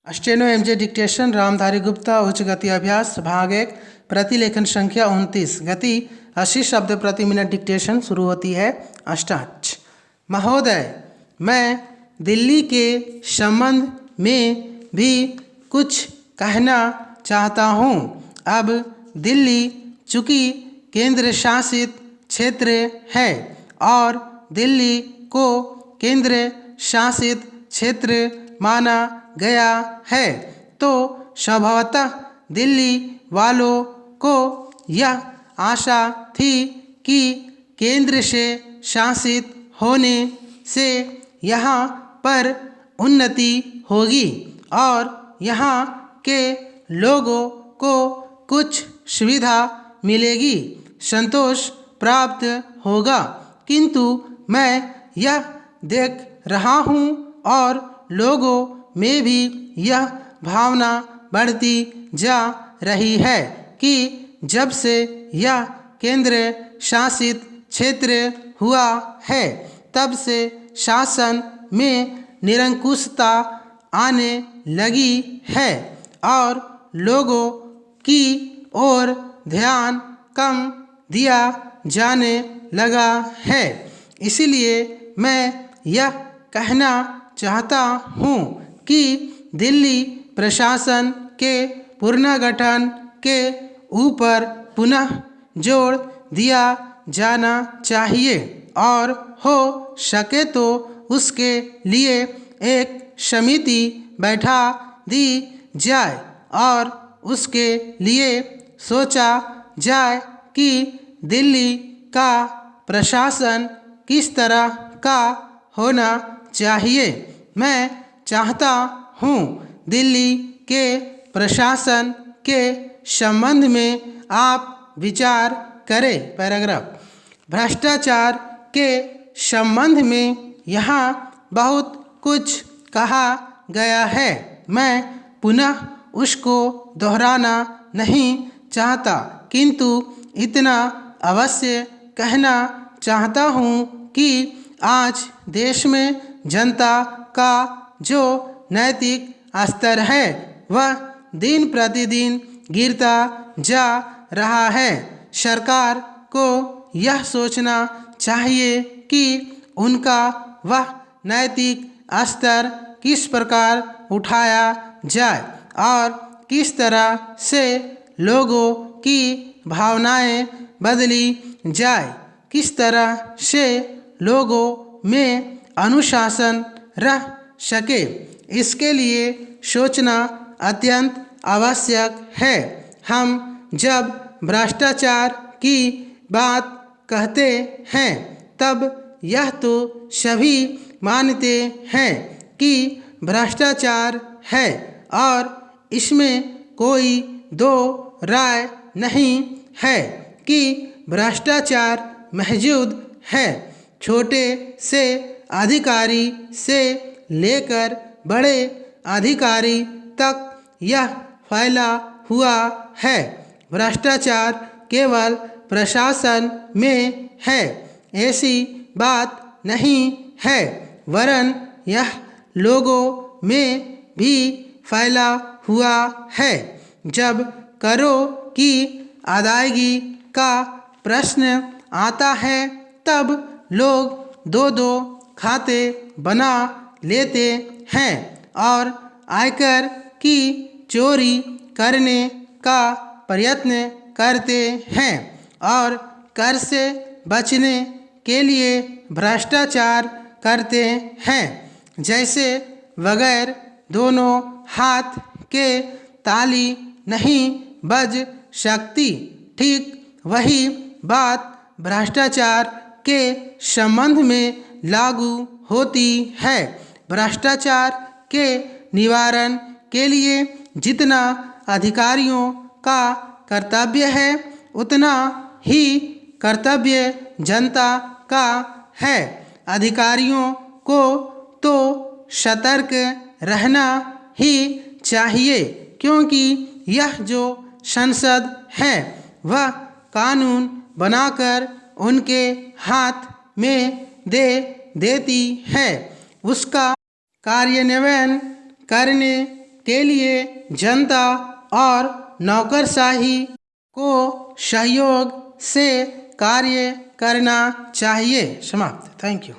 Steno MJ dictation Ramdhari Gupta उच्च गति अभ्यास भाग 1 प्रतिलेखन संख्या 29 गति 80 शब्द प्रति मिनट डिक्टेशन शुरू होती है। स्टार्ट। महोदय, मैं दिल्ली के संबंध में भी कुछ कहना चाहता हूँ। अब दिल्ली चूँकि केंद्र शासित क्षेत्र है और दिल्ली को केंद्र शासित क्षेत्र माना गया है, तो स्वभावतः दिल्ली वालों को यह आशा थी कि केंद्र से शासित होने से यहाँ पर उन्नति होगी और यहाँ के लोगों को कुछ सुविधा मिलेगी, संतोष प्राप्त होगा। किंतु मैं यह देख रहा हूँ और लोगों में भी यह भावना बढ़ती जा रही है कि जब से यह केंद्र शासित क्षेत्र हुआ है, तब से शासन में निरंकुशता आने लगी है और लोगों की ओर ध्यान कम दिया जाने लगा है। इसलिए मैं यह कहना चाहता हूँ कि दिल्ली प्रशासन के पुनर्गठन के ऊपर पुनः जोर दिया जाना चाहिए और हो सके तो उसके लिए एक समिति बैठा दी जाए और उसके लिए सोचा जाए कि दिल्ली का प्रशासन किस तरह का होना चाहिए। मैं चाहता हूँ दिल्ली के प्रशासन के संबंध में आप विचार करें। पैराग्राफ। भ्रष्टाचार के संबंध में यहाँ बहुत कुछ कहा गया है। मैं पुनः उसको दोहराना नहीं चाहता, किंतु इतना अवश्य कहना चाहता हूँ कि आज देश में जनता का जो नैतिक स्तर है वह दिन प्रतिदिन गिरता जा रहा है। सरकार को यह सोचना चाहिए कि उनका वह नैतिक स्तर किस प्रकार उठाया जाए और किस तरह से लोगों की भावनाएं बदली जाए, किस तरह से लोगों में अनुशासन रह सके। इसके लिए सोचना अत्यंत आवश्यक है। हम जब भ्रष्टाचार की बात कहते हैं तब यह तो सभी मानते हैं कि भ्रष्टाचार है और इसमें कोई दो राय नहीं है कि भ्रष्टाचार मौजूद है। छोटे से अधिकारी से लेकर बड़े अधिकारी तक यह फैला हुआ है। भ्रष्टाचार केवल प्रशासन में है ऐसी बात नहीं है, वरन यह लोगों में भी फैला हुआ है। जब करों की अदायगी का प्रश्न आता है तब लोग दो दो खाते बना लेते हैं और आयकर की चोरी करने का प्रयत्न करते हैं और कर से बचने के लिए भ्रष्टाचार करते हैं। जैसे बगैर दोनों हाथ के ताली नहीं बज सकती, ठीक वही बात भ्रष्टाचार के संबंध में लागू होती है। भ्रष्टाचार के निवारण के लिए जितना अधिकारियों का कर्तव्य है, उतना ही कर्तव्य जनता का है। अधिकारियों को तो सतर्क रहना ही चाहिए, क्योंकि यह जो संसद है वह कानून बनाकर उनके हाथ में दे देती है। उसका कार्यान्वयन करने के लिए जनता और नौकरशाही को सहयोग से कार्य करना चाहिए। समाप्त। Thank you.